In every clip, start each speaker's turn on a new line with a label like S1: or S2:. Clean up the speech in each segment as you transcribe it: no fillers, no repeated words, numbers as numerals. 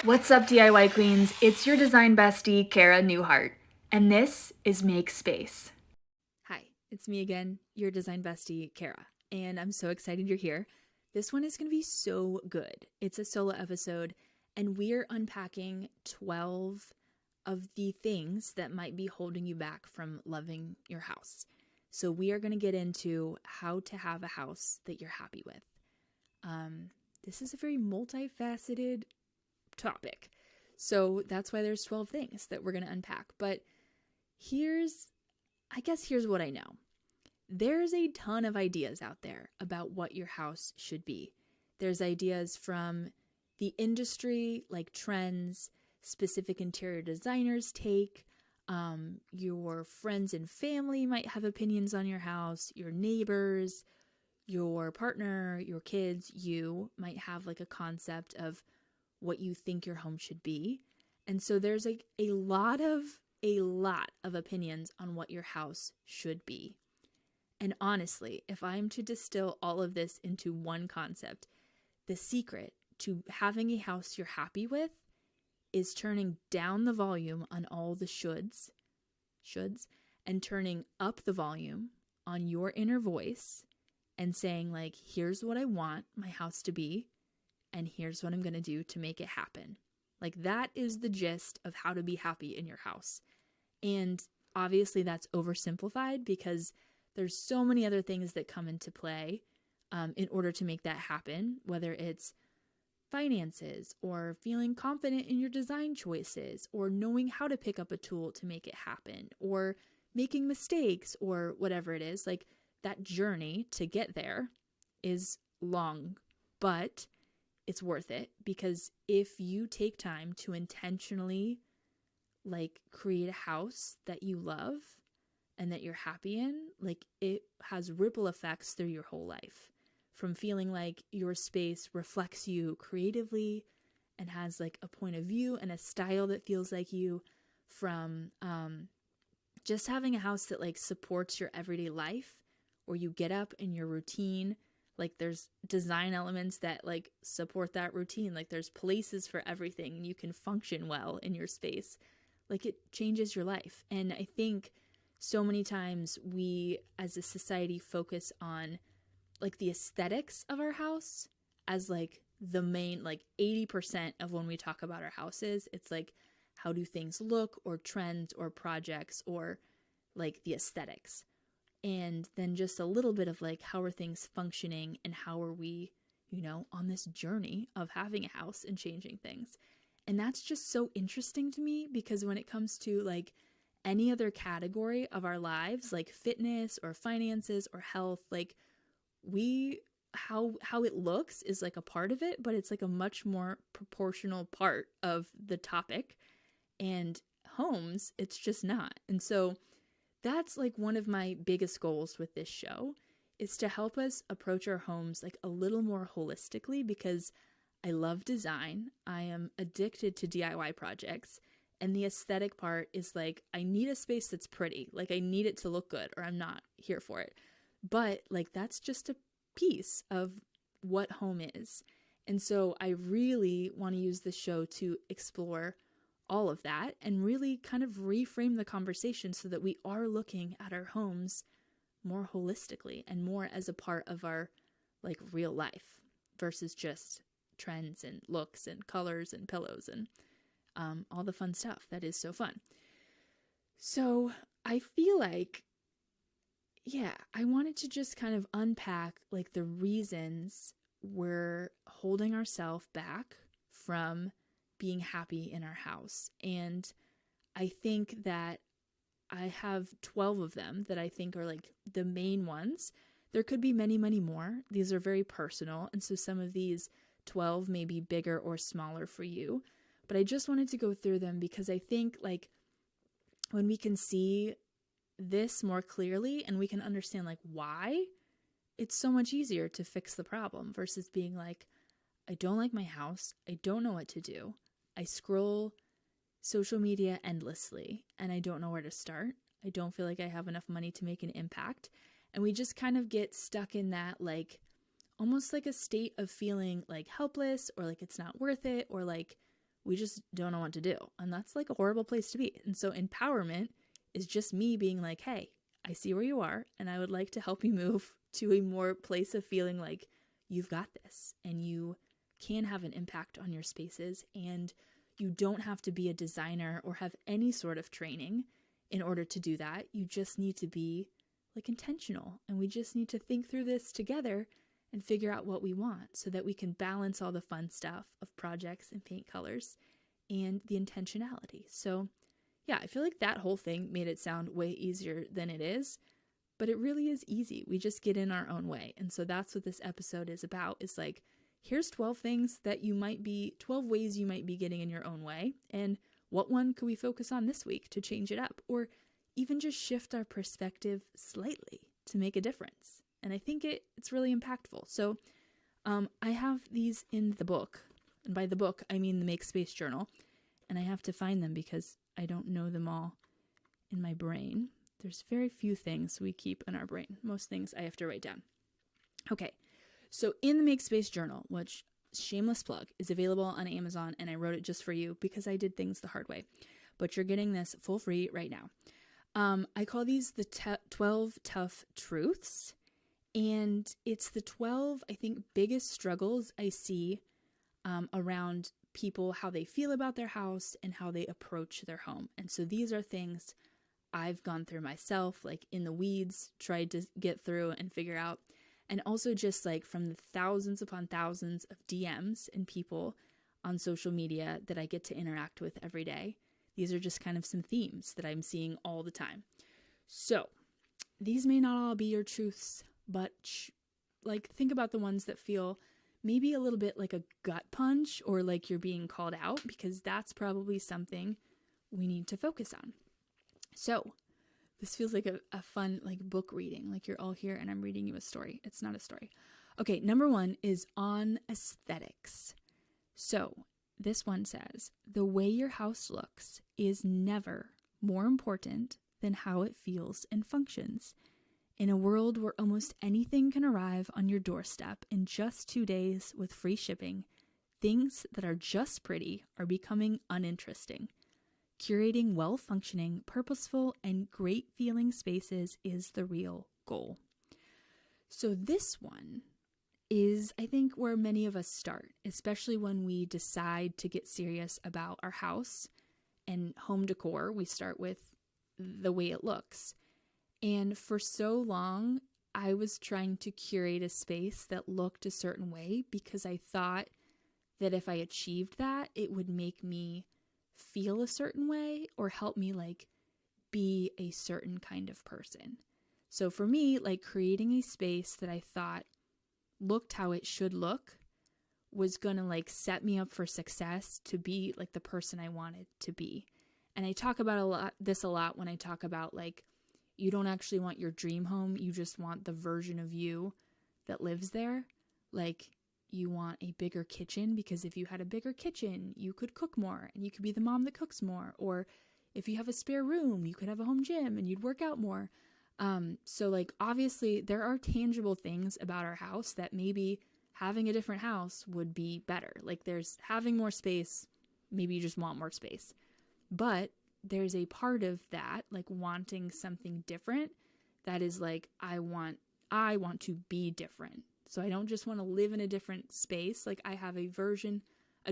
S1: What's up, DIY Queens? It's your design bestie, Kara Newhart, and this is Make Space.
S2: Hi, it's me again, your design bestie, Kara, and I'm so excited you're here. This one is going to be so good. It's a solo episode, and we're unpacking 12 of the things that might be holding you back from loving your house. So, we are going to get into how to have a house that you're happy with. Um, this is a very multifaceted topic. So, that's why there's 12 things that we're going to unpack. But here's, here's what I know. There's a ton of ideas out there about what your house should be. There's ideas from the industry, like trends, specific interior designers take. Your friends and family might have opinions on your house, your neighbors, your partner, your kids, you might have like a concept of what you think your home should be. And so there's like a lot of opinions on what your house should be. And honestly, if I'm to distill all of this into one concept, the secret to having a house you're happy with is turning down the volume on all the shoulds, and turning up the volume on your inner voice and saying, like, here's what I want my house to be, and here's what I'm going to do to make it happen. Like, that is the gist of how to be happy in your house. And obviously, that's oversimplified because there's so many other things that come into play in order to make that happen, whether it's finances or feeling confident in your design choices or knowing how to pick up a tool to make it happen or making mistakes or whatever it is. Like, that journey to get there is long, but it's worth it because if you take time to intentionally like create a house that you love and that you're happy in, like it has ripple effects through your whole life. From feeling like your space reflects you creatively and has like a point of view and a style that feels like you, from just having a house that like supports your everyday life, or you get up in your routine. Like there's design elements that like support that routine. Like there's places for everything and you can function well in your space. Like it changes your life. And I think so many times we as a society focus on like the aesthetics of our house as like the main, like 80% of when we talk about our houses. It's like, how do things look, or trends or projects, or like the aesthetics. And then just a little bit of like, how are things functioning and how are we, on this journey of having a house and changing things. And that's just so interesting to me because when it comes to like any other category of our lives, like fitness or finances or health, like we how it looks is like a part of it, but it's like a much more proportional part of the topic. And homes, it's just not. And so that's like one of my biggest goals with this show, is to help us approach our homes like a little more holistically, because I love design. I am addicted to DIY projects. And the aesthetic part is like, I need a space that's pretty. Like, I need it to look good, or I'm not here for it. But, like, that's just a piece of what home is. And so I really want to use this show to explore all of that and really kind of reframe the conversation so that we are looking at our homes more holistically and more as a part of our like real life versus just trends and looks and colors and pillows and all the fun stuff that is so fun. So I feel like, yeah, I wanted to just kind of unpack like the reasons we're holding ourselves back from being happy in our house. And I think that I have 12 of them that I think are like the main ones. There could be many, many more. These are very personal. And so some of these 12 may be bigger or smaller for you. But I just wanted to go through them because I think like when we can see this more clearly and we can understand like why, it's so much easier to fix the problem versus being like, I don't like my house. I don't know what to do. I scroll social media endlessly and I don't know where to start. I don't feel like I have enough money to make an impact. And we just kind of get stuck in that like almost like a state of feeling like helpless or like it's not worth it or like we just don't know what to do. And that's like a horrible place to be. And so empowerment is just me being like, hey, I see where you are, and I would like to help you move to a more place of feeling like you've got this and you can have an impact on your spaces, and you don't have to be a designer or have any sort of training in order to do that. You just need to be like intentional, and we just need to think through this together and figure out what we want so that we can balance all the fun stuff of projects and paint colors and the intentionality. So yeah, I feel like that whole thing made it sound way easier than it is, but it really is easy. We just get in our own way. And so that's what this episode is about, is like, here's 12 things that 12 ways you might be getting in your own way. And what one could we focus on this week to change it up? Or even just shift our perspective slightly to make a difference. And I think it's really impactful. So I have these in the book. And by the book, I mean the Make Space Journal. And I have to find them because I don't know them all in my brain. There's very few things we keep in our brain. Most things I have to write down. Okay, so in the Make Space Journal, which, shameless plug, is available on Amazon, and I wrote it just for you because I did things the hard way. But you're getting this full free right now. I call these the 12 tough truths. And it's the 12, I think, biggest struggles I see around people, how they feel about their house and how they approach their home. And so these are things I've gone through myself, like in the weeds, tried to get through and figure out. And also just like from the thousands upon thousands of DMs and people on social media that I get to interact with every day. These are just kind of some themes that I'm seeing all the time. So these may not all be your truths, but like think about the ones that feel maybe a little bit like a gut punch or like you're being called out, because that's probably something we need to focus on. So this feels like a fun like book reading, like you're all here and I'm reading you a story. It's not a story. Okay, number 1 is on aesthetics. So this one says, the way your house looks is never more important than how it feels and functions. In a world where almost anything can arrive on your doorstep in just 2 days with free shipping, things that are just pretty are becoming uninteresting. Curating well-functioning, purposeful, and great-feeling spaces is the real goal. So this one is, I think, where many of us start, especially when we decide to get serious about our house and home decor. We start with the way it looks. And for so long, I was trying to curate a space that looked a certain way because I thought that if I achieved that, it would make me feel a certain way or help me like be a certain kind of person. So for me, like creating a space that I thought looked how it should look was going to like set me up for success to be like the person I wanted to be. And I talk about this a lot when I talk about like, you don't actually want your dream home. You just want the version of you that lives there. Like you want a bigger kitchen because if you had a bigger kitchen, you could cook more and you could be the mom that cooks more. Or if you have a spare room, you could have a home gym and you'd work out more. So like obviously there are tangible things about our house that maybe having a different house would be better. Like there's having more space, maybe you just want more space. But there's a part of that, like wanting something different, that is like, I want to be different. So I don't just want to live in a different space. Like I have a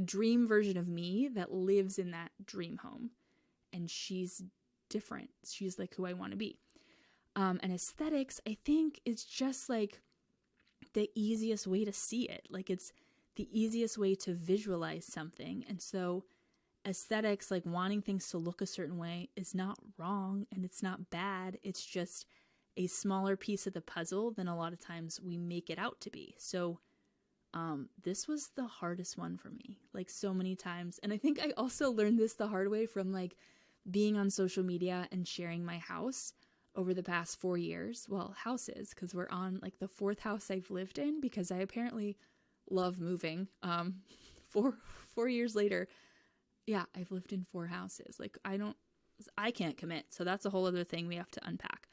S2: dream version of me that lives in that dream home. And she's different. She's like who I want to be. And aesthetics, I think, is just like the easiest way to see it. Like it's the easiest way to visualize something. And so aesthetics, like wanting things to look a certain way, is not wrong and it's not bad. It's just a smaller piece of the puzzle than a lot of times we make it out to be. So this was the hardest one for me, like so many times. And I think I also learned this the hard way from like being on social media and sharing my house over the past 4 years. Well, houses, because we're on like the 4th house I've lived in, because I apparently love moving. 4 years later, yeah, I've lived in 4 houses. Like I can't commit. So that's a whole other thing we have to unpack.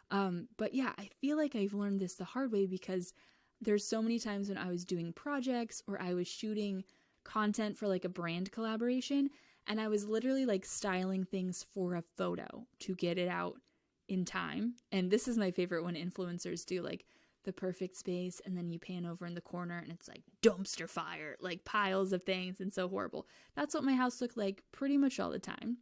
S2: But yeah, I feel like I've learned this the hard way because there's so many times when I was doing projects or I was shooting content for like a brand collaboration, and I was literally like styling things for a photo to get it out in time. And this is my favorite when influencers do like the perfect space and then you pan over in the corner and it's like dumpster fire, like piles of things and so horrible. That's what my house looked like pretty much all the time.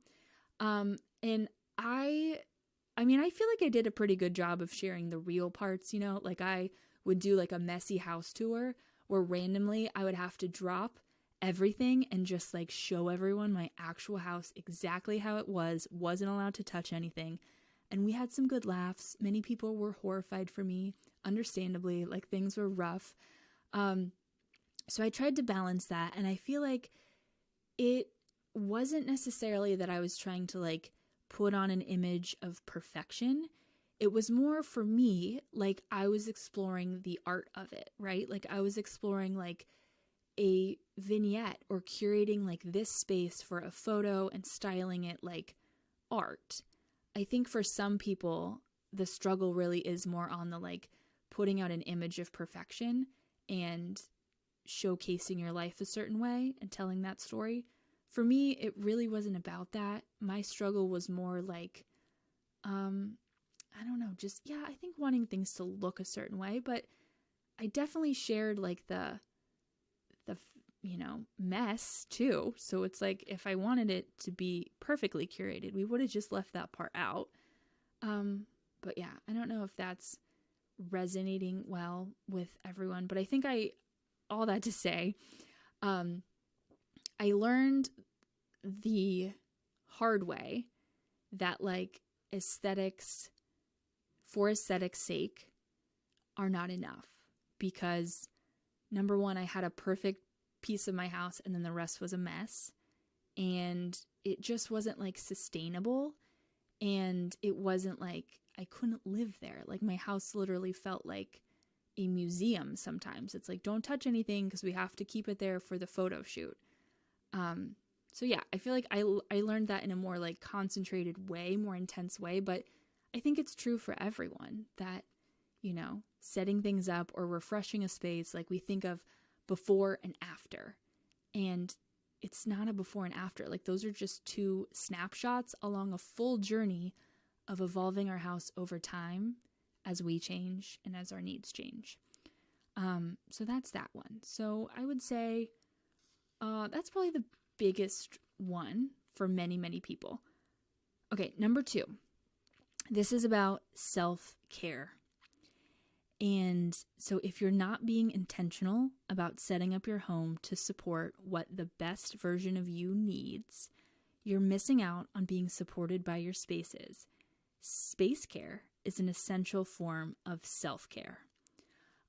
S2: And I mean, I feel like I did a pretty good job of sharing the real parts, you know, like I would do like a messy house tour where randomly I would have to drop everything and just like show everyone my actual house exactly how it was, wasn't allowed to touch anything. And we had some good laughs. Many people were horrified for me, understandably, like things were rough. So I tried to balance that. And I feel like it wasn't necessarily that I was trying to like put on an image of perfection. It was more for me, like I was exploring the art of it, right? Like I was exploring like a vignette or curating like this space for a photo and styling it like art. I think for some people, the struggle really is more on the like putting out an image of perfection and showcasing your life a certain way and telling that story. For me, it really wasn't about that. My struggle was more like, I don't know, just, yeah, I think wanting things to look a certain way, but I definitely shared like the, you know, mess too. So it's like, if I wanted it to be perfectly curated, we would have just left that part out. But yeah, I don't know if that's resonating well with everyone, but I think all that to say, I learned the hard way that like aesthetics for aesthetic's sake are not enough, because number one, I had a perfect piece of my house and then the rest was a mess, and it just wasn't like sustainable, and it wasn't like I couldn't live there. Like my house literally felt like a museum sometimes. It's like, don't touch anything because we have to keep it there for the photo shoot. So yeah, I feel like I learned that in a more like concentrated way, more intense way, but I think it's true for everyone that, you know, setting things up or refreshing a space, like we think of before and after, and it's not a before and after. Like those are just two snapshots along a full journey of evolving our house over time as we change and as our needs change. So that's that one. So I would say that's probably the biggest one for many, many people. Okay, number 2. This is about self-care. And so if you're not being intentional about setting up your home to support what the best version of you needs, you're missing out on being supported by your spaces. Space care is an essential form of self-care.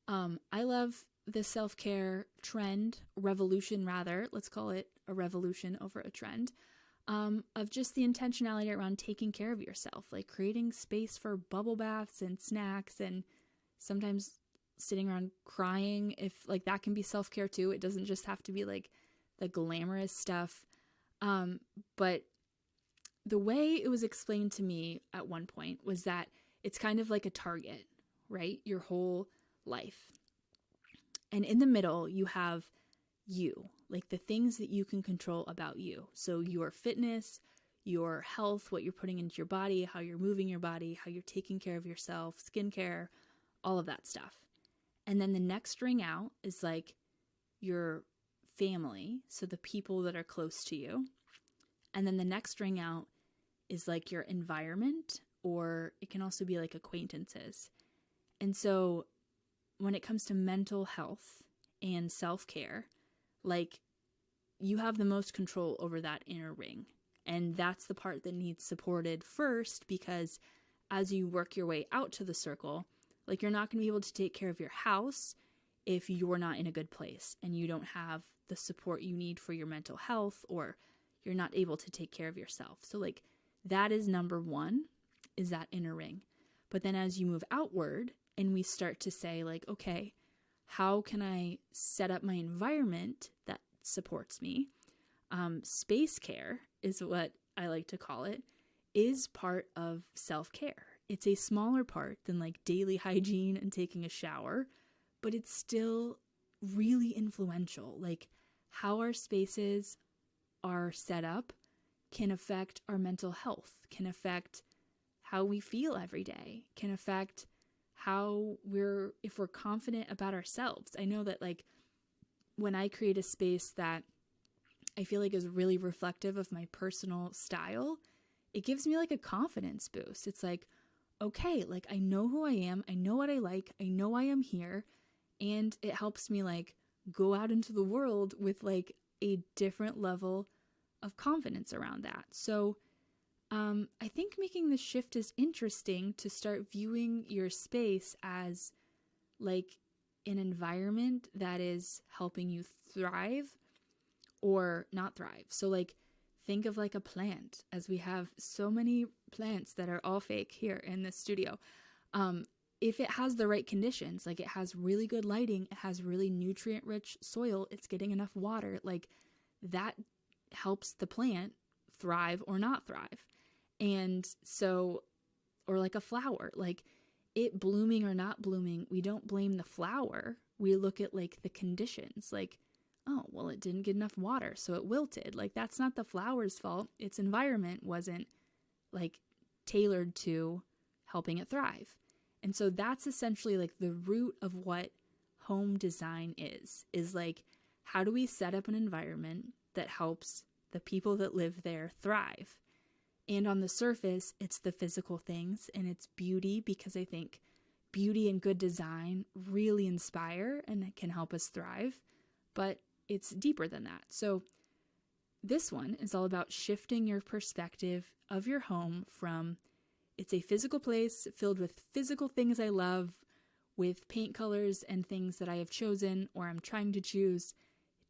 S2: I love the self-care trend, revolution rather, let's call it a revolution over a trend, of just the intentionality around taking care of yourself, like creating space for bubble baths and snacks, and sometimes sitting around crying, if like that can be self-care too. It doesn't just have to be like the glamorous stuff. But the way it was explained to me at one point was that it's kind of like a target, right? Your whole life. And in the middle, you have you, like the things that you can control about you. So your fitness, your health, what you're putting into your body, how you're moving your body, how you're taking care of yourself, skincare, all of that stuff. And then the next ring out is like your family, so the people that are close to you. And then the next ring out is like your environment, or it can also be like acquaintances. And so when it comes to mental health and self-care, like you have the most control over that inner ring. And that's the part that needs supported first, because as you work your way out to the circle, like you're not going to be able to take care of your house if you're not in a good place and you don't have the support you need for your mental health, or you're not able to take care of yourself. So like that is number 1, is that inner ring. But then as you move outward and we start to say like, okay, how can I set up my environment that supports me? Space care is what I like to call it, is part of self-care. It's a smaller part than like daily hygiene and taking a shower, but it's still really influential. Like how our spaces are set up can affect our mental health, can affect how we feel every day, can affect how if we're confident about ourselves. I know that like when I create a space that I feel like is really reflective of my personal style, it gives me like a confidence boost. It's like, okay, like I know who I am, I know what I like, I know I am here, and it helps me like go out into the world with like a different level of confidence around that. So I think making the shift is interesting to start viewing your space as like an environment that is helping you thrive or not thrive. So like think of like a plant, as we have so many plants that are all fake here in this studio. If it has the right conditions, like it has really good lighting, it has really nutrient rich soil, it's getting enough water, like that helps the plant thrive or not thrive. And so, or like a flower, like it blooming or not blooming, we don't blame the flower. We look at like the conditions, like, oh, well, it didn't get enough water, so it wilted. Like that's not the flower's fault. Its environment wasn't like tailored to helping it thrive. And so that's essentially like the root of what home design is like, how do we set up an environment that helps the people that live there thrive? And on the surface, it's the physical things and it's beauty, because I think beauty and good design really inspire and it can help us thrive, but it's deeper than that. So this one is all about shifting your perspective of your home from it's a physical place filled with physical things I love, with paint colors and things that I have chosen or I'm trying to choose,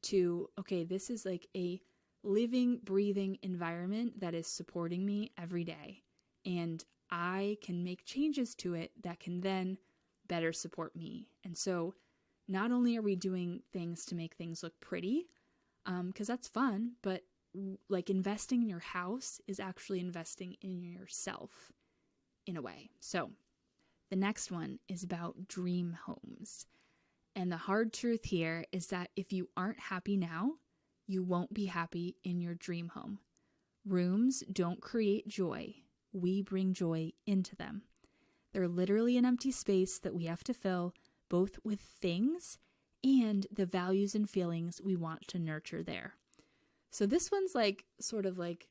S2: to, okay, this is like a living, breathing environment that is supporting me every day. And I can make changes to it that can then better support me. And so not only are we doing things to make things look pretty, because that's fun, but like investing in your house is actually investing in yourself in a way. So the next one is about dream homes. And the hard truth here is that if you aren't happy now, you won't be happy in your dream home. Rooms don't create joy. We bring joy into them. They're literally an empty space that we have to fill, both with things and the values and feelings we want to nurture there. So this one's like, sort of like,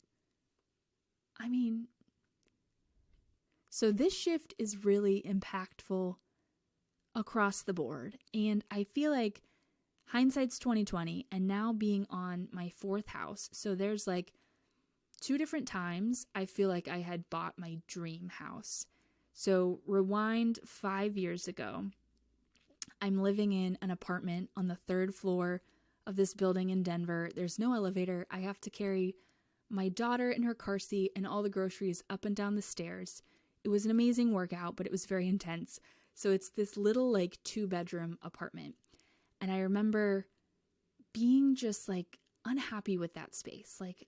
S2: so this shift is really impactful across the board. And I feel like hindsight's 2020, and now being on my fourth house. So there's like 2 different times I feel like I had bought my dream house. So rewind 5 years ago, I'm living in an apartment on the 3rd floor of this building in Denver. There's no elevator. I have to carry my daughter in her car seat and all the groceries up and down the stairs. It was an amazing workout, but it was very intense. So it's this little like 2-bedroom apartment. And I remember being just like unhappy with that space, like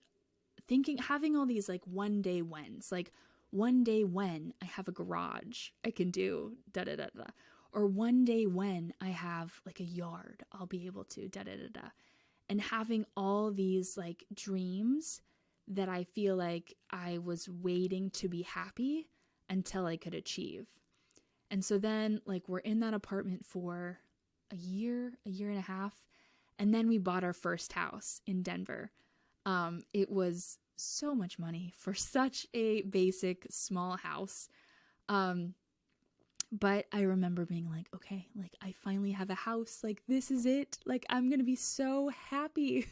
S2: thinking, having all these like one day whens, like one day when I have a garage, I can do da da da da. Or one day when I have like a yard, I'll be able to da da da da. And having all these like dreams that I feel like I was waiting to be happy until I could achieve. And so then like we're in that apartment for a year and a half. And then we bought our first house in Denver. It was so much money for such a basic small house. But I remember being like, okay, like I finally have a house. Like this is it. Like I'm going to be so happy.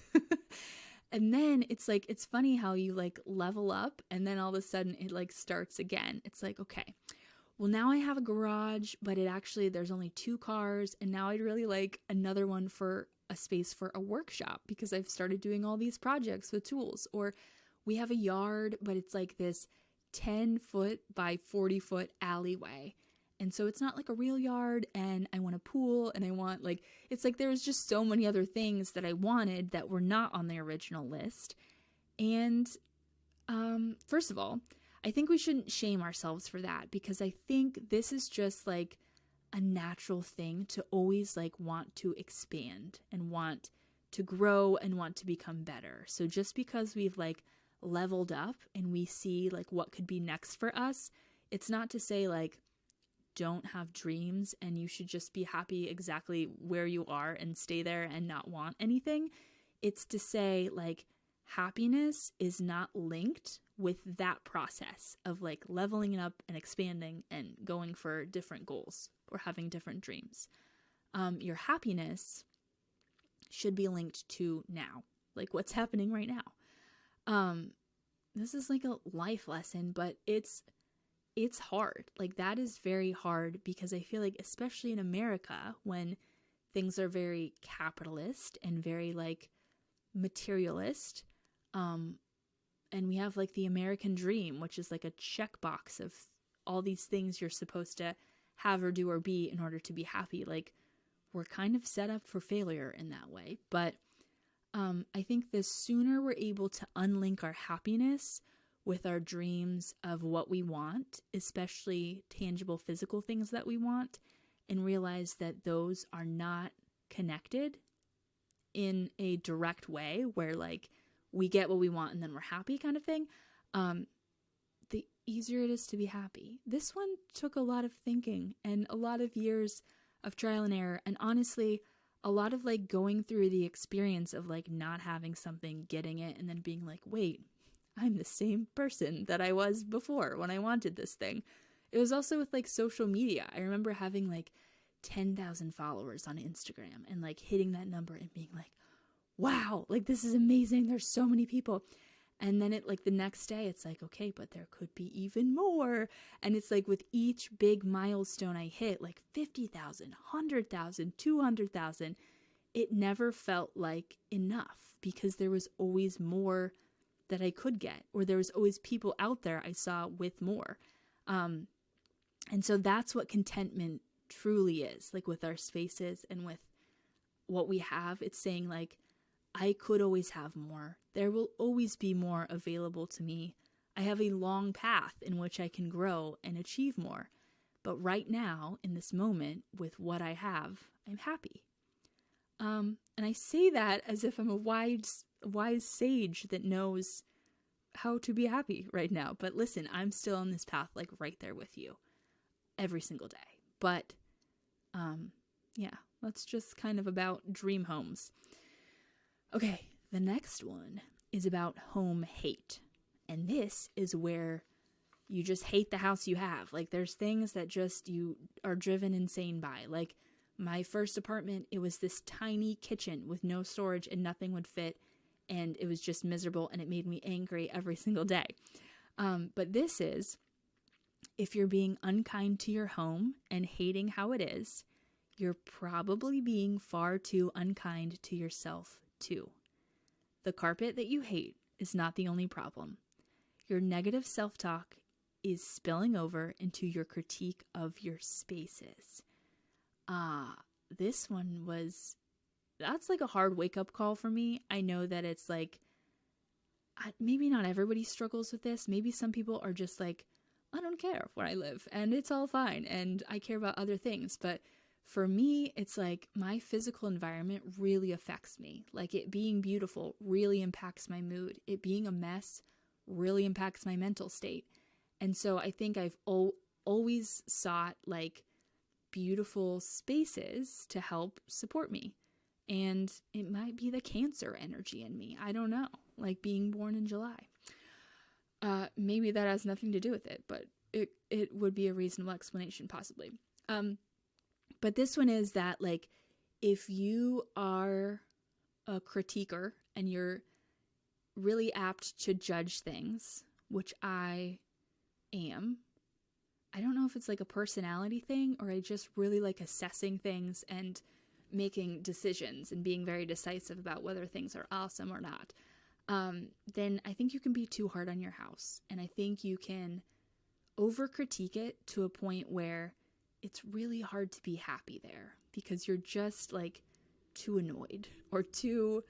S2: And then it's like, it's funny how you like level up and then all of a sudden it like starts again. It's like, okay, well now I have a garage, but it actually, there's only 2 cars. And now I'd really like another one for a space for a workshop because I've started doing all these projects with tools. Or we have a yard, but it's like this 10-foot by 40-foot alleyway. And so it's not like a real yard, and I want a pool, and I want like, it's like there's just so many other things that I wanted that were not on the original list. And first of all, I think we shouldn't shame ourselves for that, because I think this is just like a natural thing to always like want to expand and want to grow and want to become better. So just because we've like leveled up and we see like what could be next for us, it's not to say like don't have dreams and you should just be happy exactly where you are and stay there and not want anything. It's to say like happiness is not linked with that process of like leveling up and expanding and going for different goals or having different dreams. Your happiness should be linked to now, like what's happening right now. This is like a life lesson, but it's hard. Like that is very hard because I feel like, especially in America, when things are very capitalist and very like materialist, and we have like the American dream, which is like a checkbox of all these things you're supposed to have or do or be in order to be happy. Like we're kind of set up for failure in that way. But I think the sooner we're able to unlink our happiness with our dreams of what we want, especially tangible physical things that we want, and realize that those are not connected in a direct way where like we get what we want and then we're happy kind of thing, the easier it is to be happy. This one took a lot of thinking and a lot of years of trial and error, and honestly a lot of like going through the experience of like not having something, getting it, and then being like, wait, I'm the same person that I was before when I wanted this thing. It was also with like social media. I remember having like 10,000 followers on Instagram and like hitting that number and being like, wow, like this is amazing. There's so many people. And then it like the next day it's like, okay, but there could be even more. And it's like with each big milestone I hit, like 50,000, 100,000, 200,000, it never felt like enough because there was always more that I could get, or there was always people out there I saw with more. And so that's what contentment truly is, like with our spaces and with what we have. It's saying like, I could always have more. There will always be more available to me. I have a long path in which I can grow and achieve more. But right now, in this moment, with what I have, I'm happy. And I say that as if I'm a wise sage that knows how to be happy right now. But listen, I'm still on this path, like right there with you every single day. But yeah, that's just kind of about dream homes. Okay, the next one is about home hate. And this is where you just hate the house you have. Like there's things that just you are driven insane by. Like my first apartment, it was this tiny kitchen with no storage and nothing would fit. And it was just miserable and it made me angry every single day. But this is, if you're being unkind to your home and hating how it is, you're probably being far too unkind to yourself too. The carpet that you hate is not the only problem. Your negative self-talk is spilling over into your critique of your spaces. This one that's like a hard wake-up call for me. I know that it's like, maybe not everybody struggles with this. Maybe some people are just like, I don't care where I live and it's all fine and I care about other things. But for me, it's like my physical environment really affects me. Like it being beautiful really impacts my mood. It being a mess really impacts my mental state. And so I think I've always sought like beautiful spaces to help support me. And it might be the Cancer energy in me. I don't know. Like being born in July. Maybe that has nothing to do with it, but it would be a reasonable explanation possibly. But this one is that like, if you are a critiquer and you're really apt to judge things, which I am, I don't know if it's like a personality thing or I just really like assessing things and making decisions and being very decisive about whether things are awesome or not, then I think you can be too hard on your house. And I think you can over critique it to a point where it's really hard to be happy there because you're just like too annoyed or too,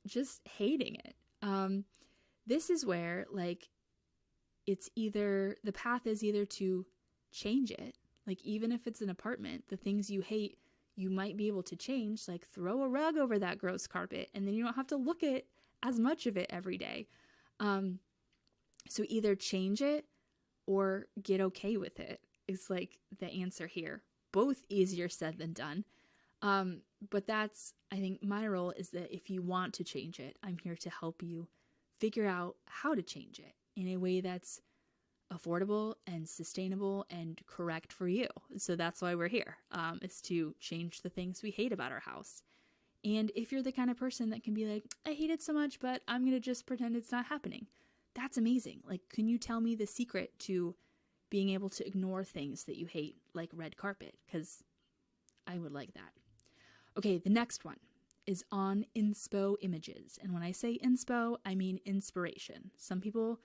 S2: just hating it. This is where like it's either, the path is either to change it, like even if it's an apartment, the things you hate, you might be able to change, like throw a rug over that gross carpet, and then you don't have to look at as much of it every day. So either change it or get okay with it is like the answer here. Both easier said than done. But that's, I think my role is that if you want to change it, I'm here to help you figure out how to change it in a way that's affordable and sustainable and correct for you. So that's why we're here, is to change the things we hate about our house. And if you're the kind of person that can be like, I hate it so much, but I'm going to just pretend it's not happening, that's amazing. Like, can you tell me the secret to being able to ignore things that you hate, like red carpet? Because I would like that. Okay, the next one is on inspo images. And when I say inspo, I mean inspiration. Some people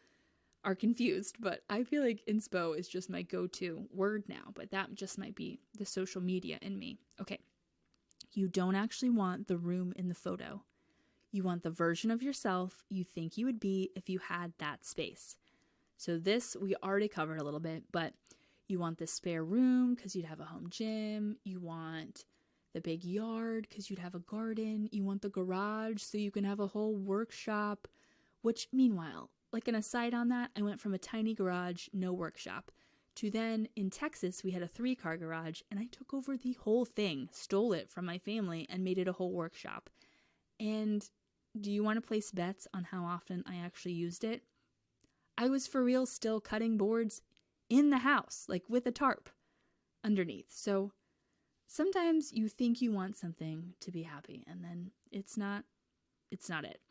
S2: are confused, but I feel like inspo is just my go-to word now, but that just might be the social media in me. Okay, you don't actually want the room in the photo. You want the version of yourself you think you would be if you had that space. So this we already covered a little bit, but you want the spare room because you'd have a home gym. You want the big yard because you'd have a garden. You want the garage so you can have a whole workshop, which meanwhile, like an aside on that, I went from a tiny garage, no workshop, to then in Texas, we had a 3-car garage and I took over the whole thing, stole it from my family and made it a whole workshop. And do you want to place bets on how often I actually used it? I was for real still cutting boards in the house, like with a tarp underneath. So sometimes you think you want something to be happy and then it's not it.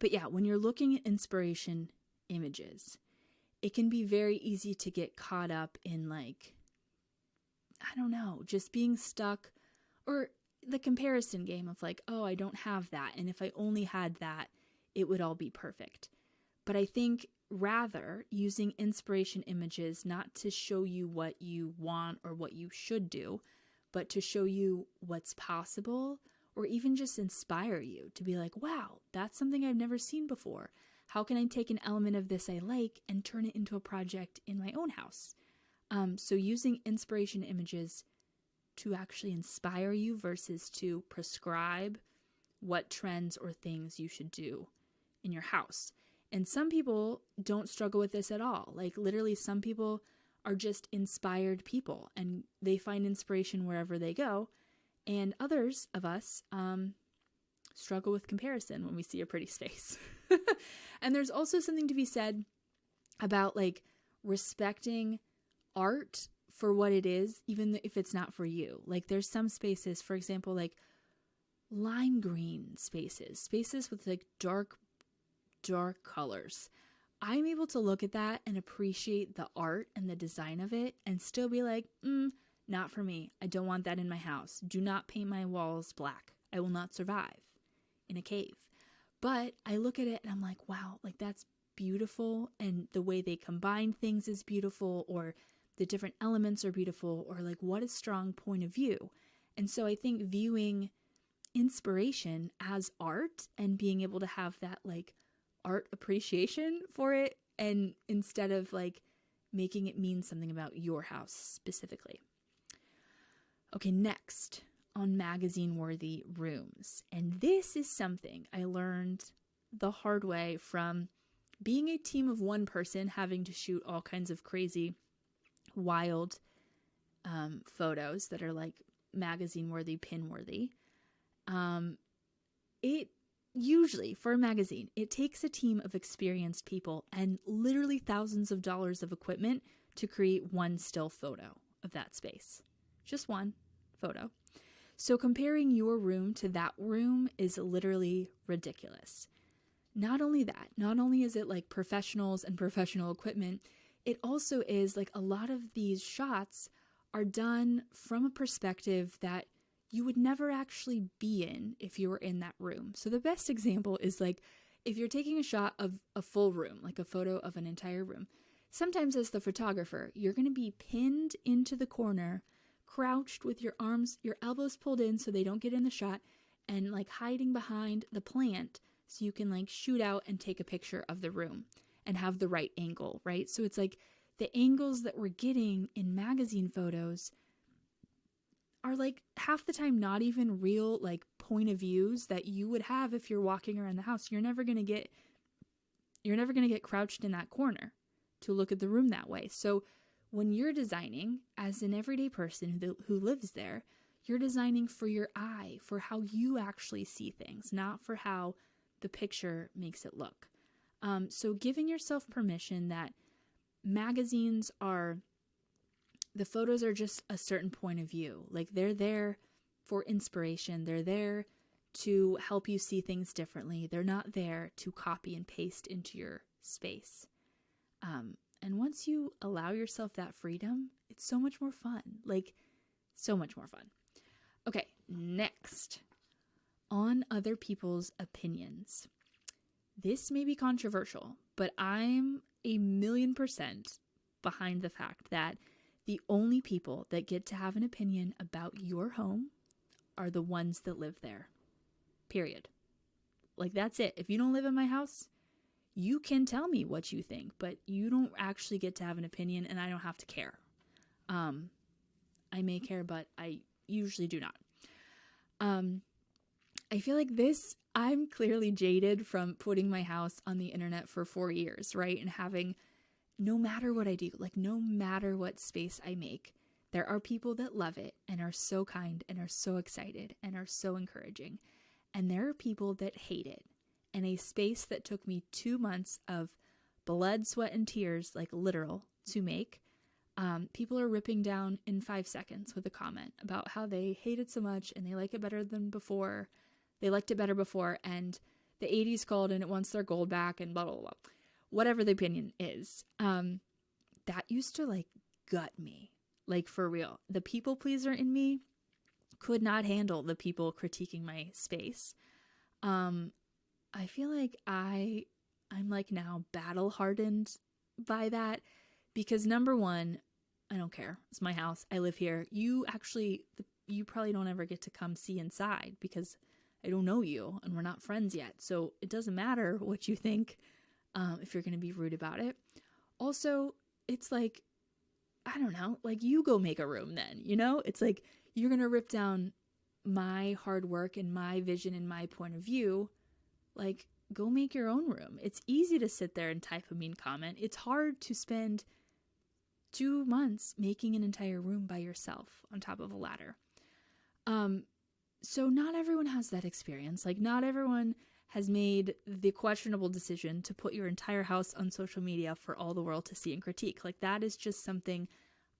S2: But yeah, when you're looking at inspiration images, it can be very easy to get caught up in like, I don't know, just being stuck, or the comparison game of like, oh, I don't have that. And if I only had that, it would all be perfect. But I think rather using inspiration images not to show you what you want or what you should do, but to show you what's possible, or even just inspire you to be like, wow, that's something I've never seen before. How can I take an element of this I like and turn it into a project in my own house? So using inspiration images to actually inspire you versus to prescribe what trends or things you should do in your house. And some people don't struggle with this at all. Like literally some people are just inspired people and they find inspiration wherever they go. And others of us struggle with comparison when we see a pretty space. And there's also something to be said about like respecting art for what it is, even if it's not for you. Like there's some spaces, for example, like lime green spaces with like dark colors. I'm able to look at that and appreciate the art and the design of it and still be like, not for me. I don't want that in my house. Do not paint my walls black. I will not survive in a cave. But I look at it and I'm like, wow, like that's beautiful. And the way they combine things is beautiful, or the different elements are beautiful, or like what a strong point of view. And so I think viewing inspiration as art and being able to have that like art appreciation for it, and instead of like making it mean something about your house specifically. Okay, next on magazine-worthy rooms. And this is something I learned the hard way from being a team of one person having to shoot all kinds of crazy, wild photos that are like magazine-worthy, pin-worthy. It usually, for a magazine, it takes a team of experienced people and literally thousands of dollars of equipment to create one still photo of that space. Just one photo. So comparing your room to that room is literally ridiculous. Not only that, not only is it like professionals and professional equipment, it also is like a lot of these shots are done from a perspective that you would never actually be in if you were in that room. So the best example is like if you're taking a shot of a full room, like a photo of an entire room, sometimes as the photographer, you're going to be pinned into the corner, crouched with your arms, your elbows pulled in so they don't get in the shot, and like hiding behind the plant so you can like shoot out and take a picture of the room and have the right angle, right? So it's like the angles that we're getting in magazine photos are like half the time not even real like point of views that you would have if you're walking around the house. You're never going to get crouched in that corner to look at the room that way. So when you're designing as an everyday person who lives there, you're designing for your eye, for how you actually see things, not for how the picture makes it look. So giving yourself permission that magazines the photos are just a certain point of view. Like they're there for inspiration. They're there to help you see things differently. They're not there to copy and paste into your space. And once you allow yourself that freedom, it's so much more fun. Like, so much more fun. Okay, next. On other people's opinions. This may be controversial, but I'm 1,000,000% behind the fact that the only people that get to have an opinion about your home are the ones that live there. Period. Like, that's it. If you don't live in my house, you can tell me what you think, but you don't actually get to have an opinion, and I don't have to care. I may care, but I usually do not. I feel like I'm clearly jaded from putting my house on the internet for 4 years, right? And having, no matter what I do, like no matter what space I make, there are people that love it and are so kind and are so excited and are so encouraging. And there are people that hate it. And a space that took me 2 months of blood, sweat, and tears, like literal, to make, people are ripping down in 5 seconds with a comment about how they hate it so much and they like it better than before. They liked it better before, and the 80s called and it wants their gold back and blah, blah, blah. Whatever the opinion is. That used to like gut me. Like for real. The people pleaser in me could not handle the people critiquing my space. I feel like I'm like now battle hardened by that because number one, I don't care. It's my house. I live here. You probably don't ever get to come see inside because I don't know you and we're not friends yet. So it doesn't matter what you think if you're going to be rude about it. Also, it's like, I don't know, like you go make a room then, you know? It's like you're going to rip down my hard work and my vision and my point of view. Like, go make your own room. It's easy to sit there and type a mean comment. It's hard to spend 2 months making an entire room by yourself on top of a ladder. So not everyone has that experience. Like, not everyone has made the questionable decision to put your entire house on social media for all the world to see and critique. Like, that is just something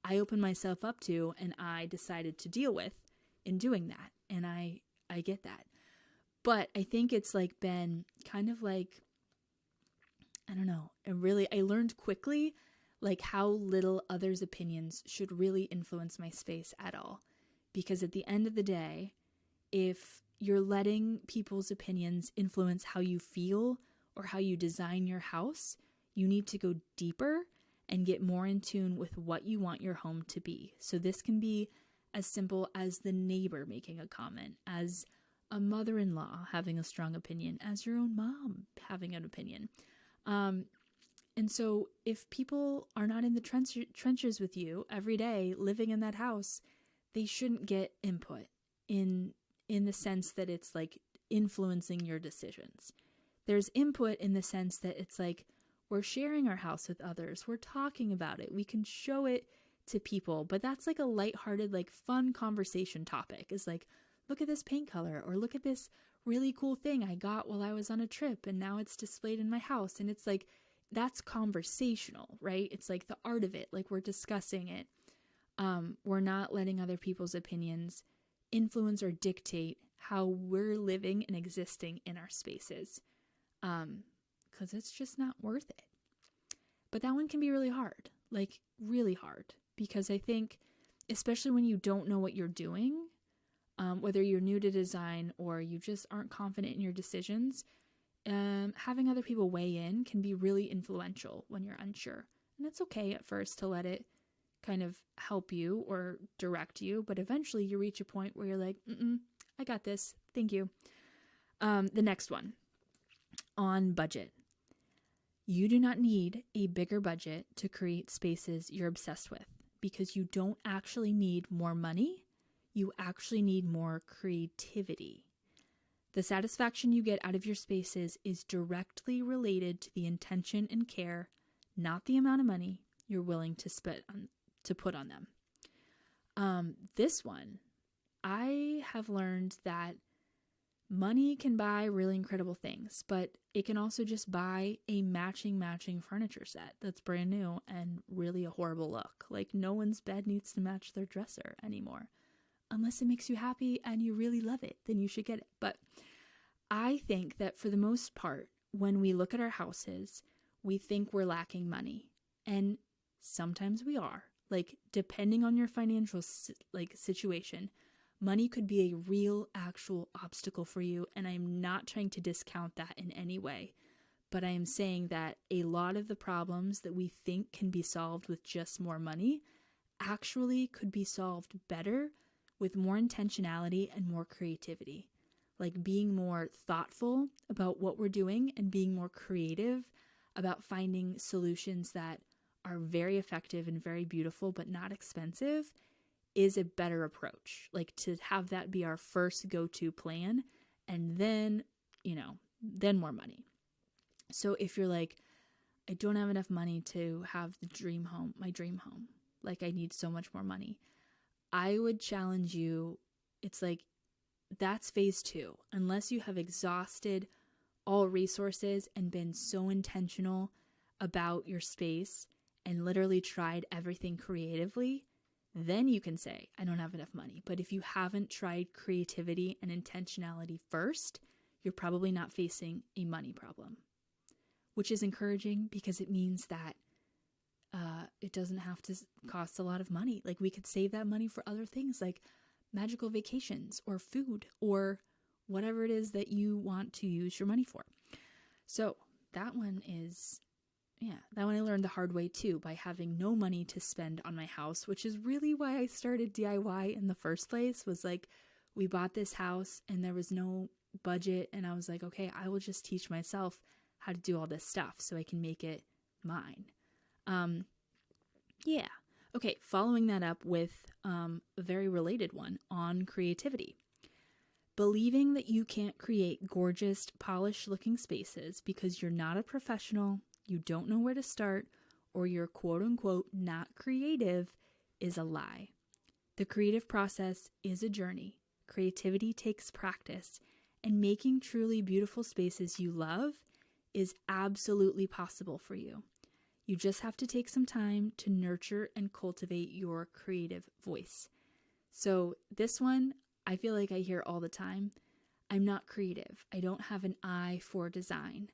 S2: I opened myself up to and I decided to deal with in doing that. And I get that. But I think it's like been kind of like, I don't know, I learned quickly like how little others' opinions should really influence my space at all. Because at the end of the day, if you're letting people's opinions influence how you feel or how you design your house, you need to go deeper and get more in tune with what you want your home to be. So this can be as simple as the neighbor making a comment, as a mother-in-law having a strong opinion, as your own mom having an opinion. And so if people are not in the trenches with you every day living in that house, they shouldn't get input in the sense that it's like influencing your decisions. There's input in the sense that it's like we're sharing our house with others. We're talking about it. We can show it to people, but that's like a lighthearted, like fun conversation topic. Is like, look at this paint color, or look at this really cool thing I got while I was on a trip and now it's displayed in my house. And it's like, that's conversational, right? It's like the art of it. Like we're discussing it. We're not letting other people's opinions influence or dictate how we're living and existing in our spaces. Because it's just not worth it. But that one can be really hard, like really hard. Because I think, especially when you don't know what you're doing, whether you're new to design or you just aren't confident in your decisions, having other people weigh in can be really influential when you're unsure. And it's okay at first to let it kind of help you or direct you, but eventually you reach a point where you're like, I got this. Thank you. The next one, on budget. You do not need a bigger budget to create spaces you're obsessed with, because you don't actually need more money. you actually need more creativity. The satisfaction you get out of your spaces is directly related to the intention and care, not the amount of money you're willing to put on them. This one, I have learned that money can buy really incredible things, but it can also just buy a matching furniture set that's brand new and really a horrible look. Like, no one's bed needs to match their dresser anymore. Unless it makes you happy and you really love it, then you should get it. But I think that for the most part, when we look at our houses, we think we're lacking money. And sometimes we are. Like, depending on your financial situation, money could be a real, actual obstacle for you. And I'm not trying to discount that in any way. But I am saying that a lot of the problems that we think can be solved with just more money actually could be solved better with more intentionality and more creativity. Like being more thoughtful about what we're doing and being more creative about finding solutions that are very effective and very beautiful but not expensive is a better approach. Like, to have that be our first go-to plan, and then, then more money. So if you're like, I don't have enough money to have my dream home, like I need so much more money, I would challenge you. It's like, that's phase 2. Unless you have exhausted all resources and been so intentional about your space and literally tried everything creatively, then you can say, I don't have enough money. But if you haven't tried creativity and intentionality first, you're probably not facing a money problem, which is encouraging because it means that it doesn't have to cost a lot of money. Like, we could save that money for other things like magical vacations or food or whatever it is that you want to use your money for. So that one I learned the hard way too, by having no money to spend on my house, which is really why I started DIY in the first place. Was like, we bought this house and there was no budget, and I was like, okay, I will just teach myself how to do all this stuff so I can make it mine. Okay, following that up with a very related one on creativity. Believing that you can't create gorgeous, polished-looking spaces because you're not a professional, you don't know where to start, or you're quote-unquote not creative is a lie. The creative process is a journey. Creativity takes practice, and making truly beautiful spaces you love is absolutely possible for you. You just have to take some time to nurture and cultivate your creative voice. So this one, I feel like I hear all the time. I'm not creative. I don't have an eye for design.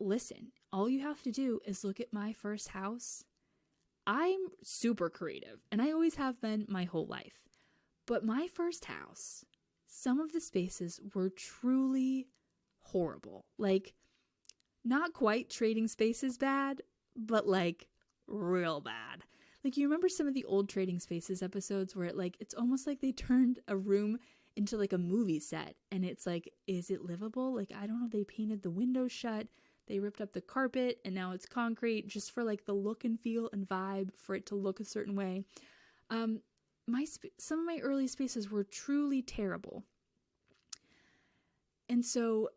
S2: Listen, all you have to do is look at my first house. I'm super creative, and I always have been my whole life. But my first house, some of the spaces were truly horrible. Like, not quite Trading Spaces bad, but like real bad. Like, you remember some of the old Trading Spaces episodes where it's almost like they turned a room into like a movie set, and it's like, is it livable? Like, I don't know, they painted the windows shut, they ripped up the carpet, and now it's concrete just for like the look and feel and vibe for it to look a certain way. Some of my early spaces were truly terrible. And so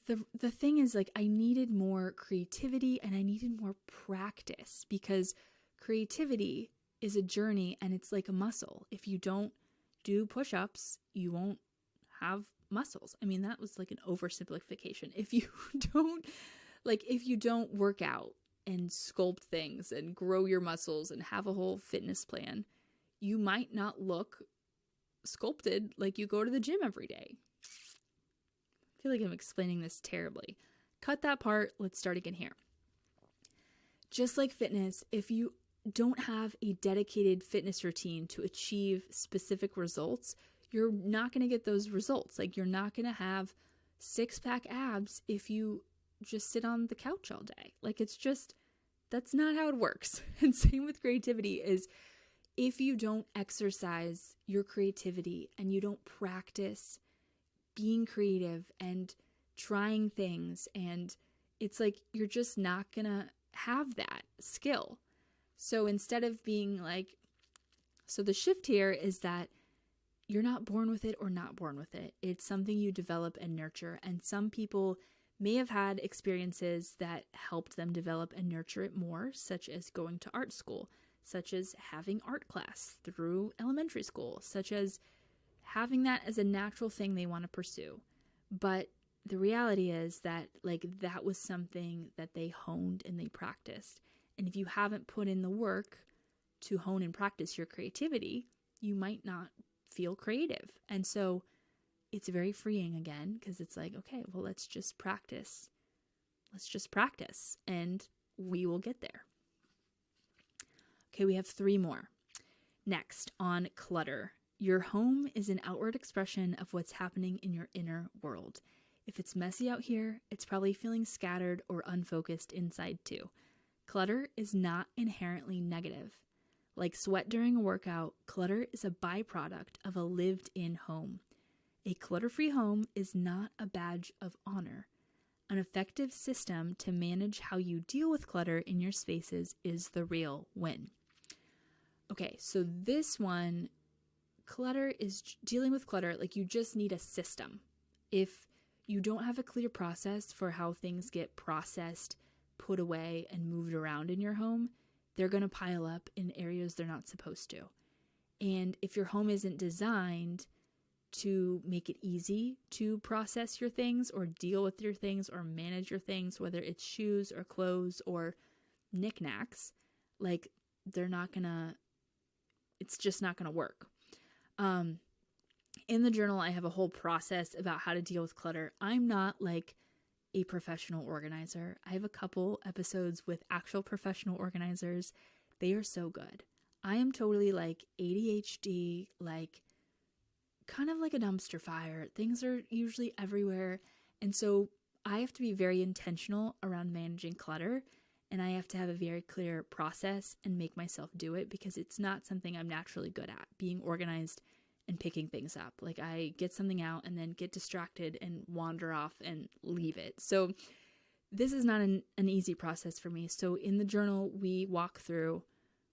S2: the thing is, like, I needed more creativity and I needed more practice, because creativity is a journey and it's like a muscle. If you don't do push-ups, you won't have muscles. I mean, that was like an oversimplification. If you don't work out and sculpt things and grow your muscles and have a whole fitness plan, you might not look sculpted like you go to the gym every day. I feel like I'm explaining this terribly. Cut that part. Let's start again here. Just like fitness, if you don't have a dedicated fitness routine to achieve specific results, you're not going to get those results. Like, you're not going to have 6-pack abs if you just sit on the couch all day. Like, that's not how it works. And same with creativity is, if you don't exercise your creativity and you don't practice being creative and trying things, and it's like, you're just not gonna have that skill. So instead of being like, So the shift here is that you're not born with it or not born with it. It's something you develop and nurture. And some people may have had experiences that helped them develop and nurture it more, such as going to art school, such as having art class through elementary school, such as having that as a natural thing they want to pursue. But the reality is that that was something that they honed and they practiced. And if you haven't put in the work to hone and practice your creativity, you might not feel creative. And so it's very freeing again, because it's like, okay, well, let's just practice. Let's just practice and we will get there. Okay, we have 3 more. Next, on clutter. Your home is an outward expression of what's happening in your inner world. If it's messy out here, it's probably feeling scattered or unfocused inside too. Clutter is not inherently negative. Like sweat during a workout, clutter is a byproduct of a lived-in home. A clutter-free home is not a badge of honor. An effective system to manage how you deal with clutter in your spaces is the real win. Okay, so this one, dealing with clutter, you just need a system. If you don't have a clear process for how things get processed, put away, and moved around in your home, they're going to pile up in areas they're not supposed to. And if your home isn't designed to make it easy to process your things or deal with your things or manage your things, whether it's shoes or clothes or knickknacks, it's just not going to work. In the journal, I have a whole process about how to deal with clutter. I'm not a professional organizer. I have a couple episodes with actual professional organizers. They are so good. I am totally ADHD, kind of like a dumpster fire. Things are usually everywhere. And so I have to be very intentional around managing clutter, and I have to have a very clear process and make myself do it, because it's not something I'm naturally good at, being organized and picking things up. I get something out and then get distracted and wander off and leave it. So this is not an easy process for me. So in the journal, we walk through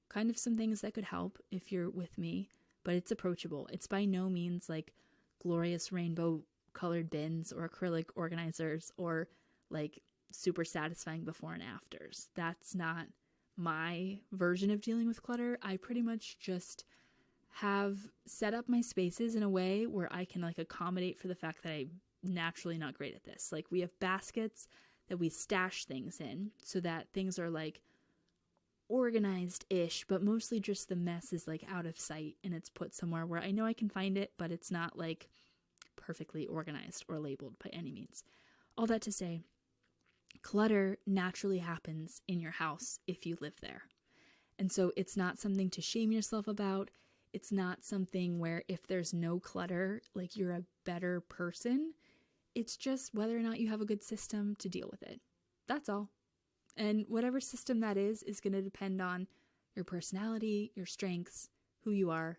S2: kind of some things that could help if you're with me, but it's approachable. It's by no means glorious rainbow colored bins or acrylic organizers or super satisfying before and afters. That's not my version of dealing with clutter. I pretty much just have set up my spaces in a way where I can accommodate for the fact that I'm naturally not great at this. We have baskets that we stash things in so that things are organized-ish, but mostly just the mess is out of sight and it's put somewhere where I know I can find it, but it's not perfectly organized or labeled by any means. All that to say, clutter naturally happens in your house if you live there. And so it's not something to shame yourself about. It's not something where if there's no clutter, you're a better person. It's just whether or not you have a good system to deal with it. That's all. And whatever system that is going to depend on your personality, your strengths, who you are.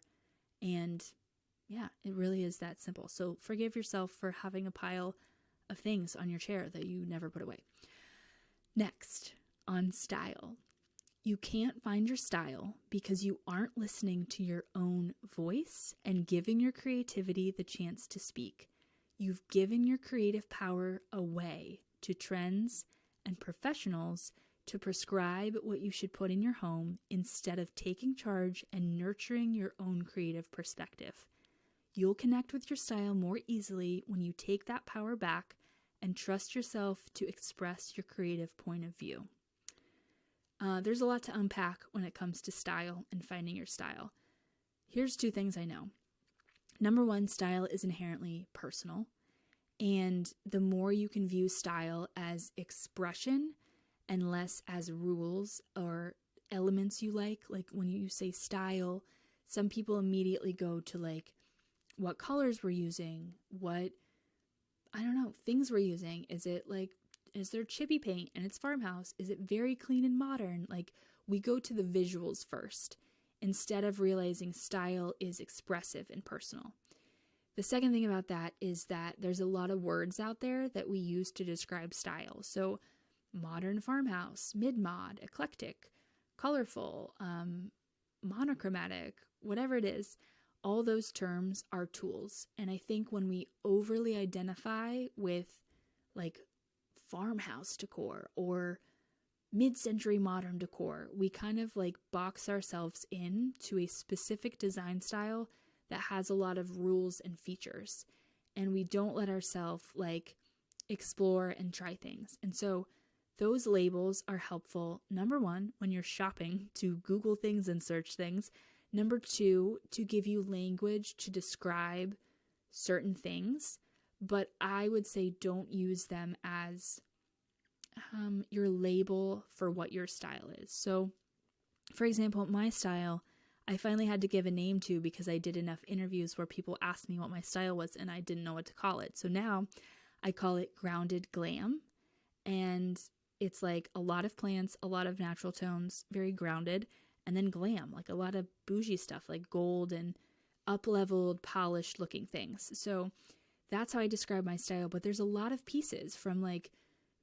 S2: And yeah, it really is that simple. So forgive yourself for having a pile of things on your chair that you never put away. Next, on style. You can't find your style because you aren't listening to your own voice and giving your creativity the chance to speak. You've given your creative power away to trends and professionals to prescribe what you should put in your home instead of taking charge and nurturing your own creative perspective. You'll connect with your style more easily when you take that power back and trust yourself to express your creative point of view. There's a lot to unpack when it comes to style and finding your style. Here's 2 things I know. Number 1, style is inherently personal. And the more you can view style as expression and less as rules or elements you like when you say style, some people immediately go to what colors we're using, what, things we're using. Is there chippy paint and it's farmhouse? Is it very clean and modern? We go to the visuals first instead of realizing style is expressive and personal. The second thing about that is that there's a lot of words out there that we use to describe style. So modern farmhouse, mid-mod, eclectic, colorful, monochromatic, whatever it is, all those terms are tools. And I think when we overly identify with like farmhouse decor or mid-century modern decor, we kind of like box ourselves in to a specific design style that has a lot of rules and features, and we don't let ourselves like explore and try things. And so those labels are helpful, number one, when you're shopping, to Google things and search things. Number two, to give you language to describe certain things. But I would say don't use them as your label for what your style is. So, for example, my style, I finally had to give a name to because I did enough interviews where people asked me what my style was and I didn't know what to call it. So now I call it grounded glam. And it's like a lot of plants, a lot of natural tones, very grounded, and then glam, like a lot of bougie stuff like gold and up-leveled, polished looking things. So that's how I describe my style. But there's a lot of pieces from like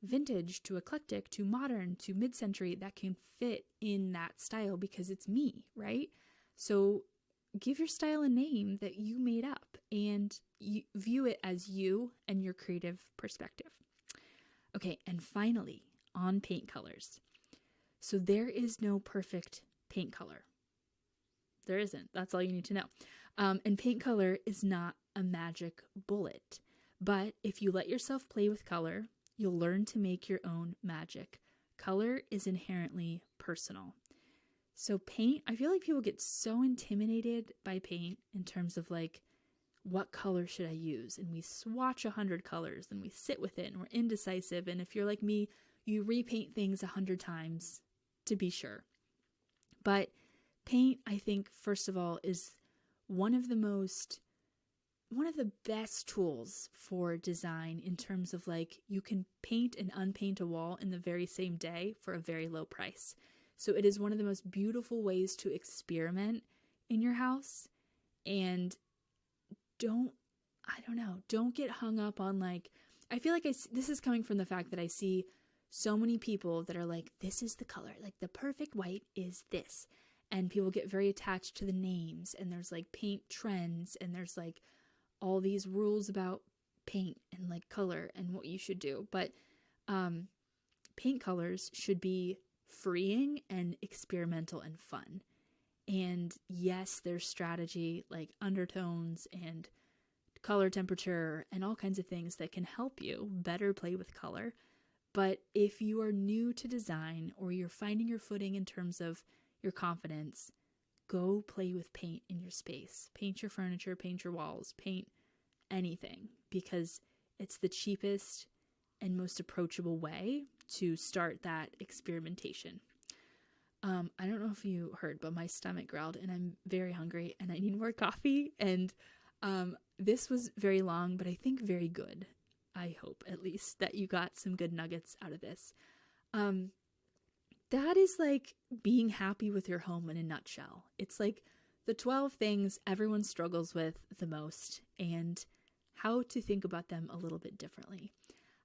S2: vintage to eclectic to modern to mid-century that can fit in that style because it's me, right? So give your style a name that you made up and you view it as you and your creative perspective. Okay, and finally, on paint colors. So there is no perfect paint color. There isn't. That's all you need to know. And paint color is not a magic bullet. But if you let yourself play with color, you'll learn to make your own magic. Color is inherently personal. So paint, I feel like people get so intimidated by paint in terms of like, what color should I use? And we swatch 100 colors and we sit with it and we're indecisive. And if you're like me, you repaint things 100 times to be sure. But paint, I think, first of all, is one of the best tools for design in terms of like you can paint and unpaint a wall in the very same day for a very low price. So it is one of the most beautiful ways to experiment in your house. And don't get hung up on like, I feel like this is coming from the fact that I see so many people that are like, this is the color, like the perfect white is this. And people get very attached to the names, and there's like paint trends, and there's like all these rules about paint and like color and what you should do. But paint colors should be freeing and experimental and fun. And yes, there's strategy like undertones and color temperature and all kinds of things that can help you better play with color. But if you are new to design or you're finding your footing in terms of your confidence, go play with paint in your space. Paint your furniture, paint your walls, paint anything, because it's the cheapest and most approachable way to start that experimentation. I don't know if you heard, but my stomach growled and I'm very hungry and I need more coffee. And this was very long, but I think very good. I hope at least that you got some good nuggets out of this. That is like being happy with your home in a nutshell. It's like the 12 things everyone struggles with the most and how to think about them a little bit differently.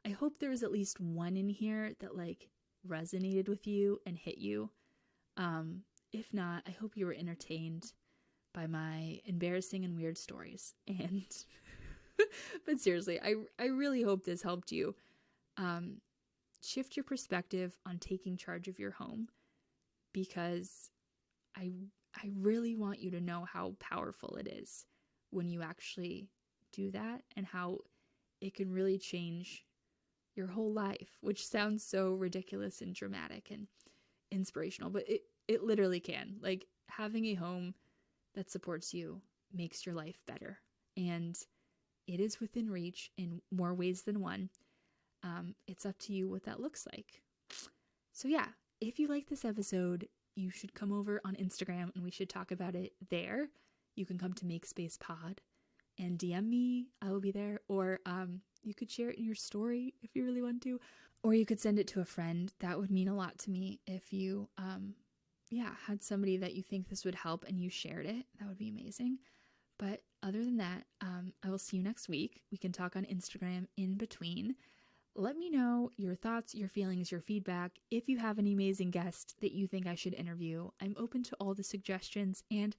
S2: I hope there was at least one in here that like resonated with you and hit you. If not, I hope you were entertained by my embarrassing and weird stories. And but seriously, I really hope this helped you shift your perspective on taking charge of your home, because I really want you to know how powerful it is when you actually do that and how it can really change your whole life, which sounds so ridiculous and dramatic and inspirational, but it literally can. Like, having a home that supports you makes your life better, and it is within reach in more ways than one. It's up to you what that looks like. So yeah, if you like this episode, you should come over on Instagram and we should talk about it there. You can come to Make Space Pod and DM me. I will be there. Or you could share it in your story if you really want to. Or you could send it to a friend. That would mean a lot to me if you had somebody that you think this would help and you shared it. That would be amazing. But other than that, I will see you next week. We can talk on Instagram in between. Let me know your thoughts, your feelings, your feedback. If you have an amazing guest that you think I should interview, I'm open to all the suggestions, and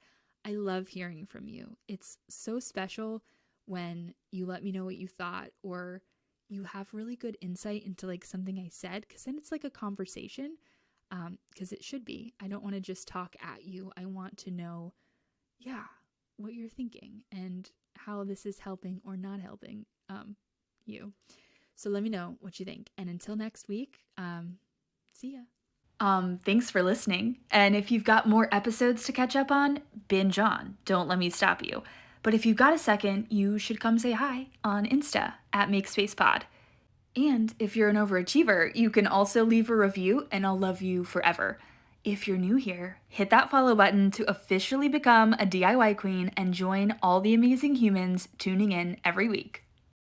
S2: I love hearing from you. It's so special when you let me know what you thought, or you have really good insight into like something I said, because then it's like a conversation. Because it should be. I don't want to just talk at you. I want to know, yeah, what you're thinking and how this is helping or not helping you. So let me know what you think. And until next week, see ya.
S1: Thanks for listening. And if you've got more episodes to catch up on, binge on. Don't let me stop you. But if you've got a second, you should come say hi on Insta at MakeSpacePod. And if you're an overachiever, you can also leave a review and I'll love you forever. If you're new here, hit that follow button to officially become a DIY queen and join all the amazing humans tuning in every week.